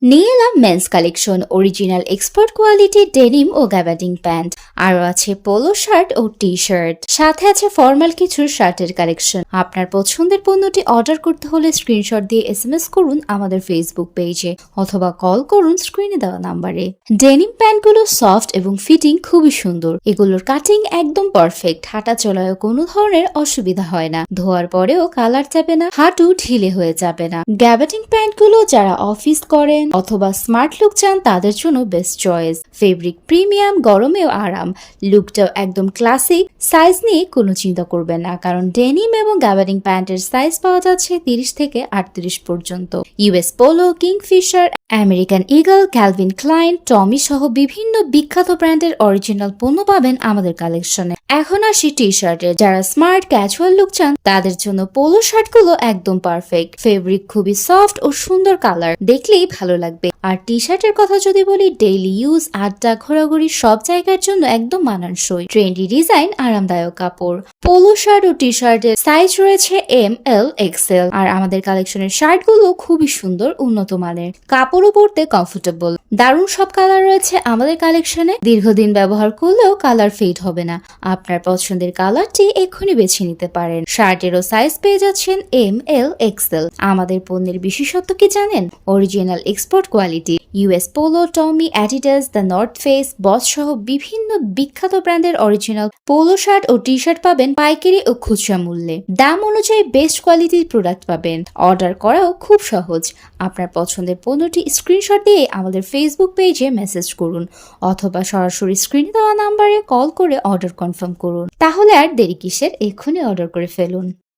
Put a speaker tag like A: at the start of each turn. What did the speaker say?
A: নিয়ে এলাম men's collection, original export quality denim ও গ্যাবার্ডিং প্যান্ট, আরও আছে পোলো শার্ট ও টি শার্ট, সাথে আছে ফর্মাল কিছু শার্টের কালেকশন। আপনার পছন্দের পণ্যটি অর্ডার করতে হলে স্ক্রিনশট দিয়ে SMS করুন আমাদের ফেসবুক পেজে অথবা কল করুন স্ক্রিনে দেওয়া নাম্বারে। ডেনিম প্যান্টগুলো সফট এবং ফিটিং খুবই সুন্দর, এগুলোর কাটিং একদম পারফেক্ট, হাঁটা চলায়ও কোনো ধরনের অসুবিধা হয় না, ধোয়ার পরেও কালার যাবে না, হাঁটু ঢিলে হয়ে যাবে না। গ্যাবার্ডিং প্যান্টগুলো যারা অফিস করেন অথবা স্মার্ট লুক চান তাদের জন্য বেস্ট চয়েস। ফেব্রিক প্রিমিয়াম, গরমেও আরাম, লুকটাও একদম ক্লাসিক। সাইজ নিয়ে কোনো চিন্তা করবেন না, কারণ ডেনিম এবং গ্যাবার্ডিং প্যান্টের সাইজ পাওয়া যাচ্ছে 30 থেকে 38 পর্যন্ত। US Polo, Kingfisher, American Eagle, Calvin Klein, Tommy সহ বিভিন্ন বিখ্যাত ব্র্যান্ডের অরিজিনাল পণ্য পাবেন আমাদের কালেকশনে। এখন আসি টি শার্টে, যারা স্মার্ট ক্যাজুয়াল লুক চান তাদের জন্য পোলো শার্টগুলো একদম পারফেক্ট। ফেব্রিক খুবই সফট ও সুন্দর, কালার দেখলেই ভালো লাগবে। আর টি শার্টের কথা যদি বলি, ডেইলি ইউজ, আড্ডা, ঘোরাঘুরি সব জায়গার জন্য একদম মানানসই। ট্রেন্ডি ডিজাইন, আরামদায়ক কাপড়। পোলো শার্ট ও টি শার্টের সাইজ রয়েছে ML, XL। আর আমাদের কালেকশনের শার্টগুলো খুবই সুন্দর, উন্নত মানের, কাপড়ও পরতে কমফোর্টেবল। দারুণ সব কালার রয়েছে আমাদের কালেকশনে, দীর্ঘদিন ব্যবহার করলেও কালার ফেড হবে না। আপনার পছন্দের কালারটি এক্ষুনি বেছে নিতে পারেন। শার্টেরও সাইজ পেয়ে যাচ্ছেন ML, XL। আমাদের পণ্যের বিশেষত্ব কি জানেন? Original export quality. US Polo, Tommy, Adidas, the North Face, Boss সহ বিভিন্ন বিখ্যাত ব্র্যান্ডের অরিজিনাল পোলো শার্ট ও টি শার্ট পাবেন পাইকারি ও খুচরা মূল্যে। দাম অনুযায়ী বেস্ট কোয়ালিটির প্রোডাক্ট পাবেন। অর্ডার করাও খুব সহজ। আপনার পছন্দের পণ্যটি স্ক্রিনশট দিয়ে আমাদের ফেসবুক পেজে মেসেজ করুন অথবা সরাসরি স্ক্রিনে দেওয়া নাম্বারে কল করে অর্ডার কনফার্ম করুন। তাহলে আর দেরি কিসের, এক্ষুনি অর্ডার করে ফেলুন।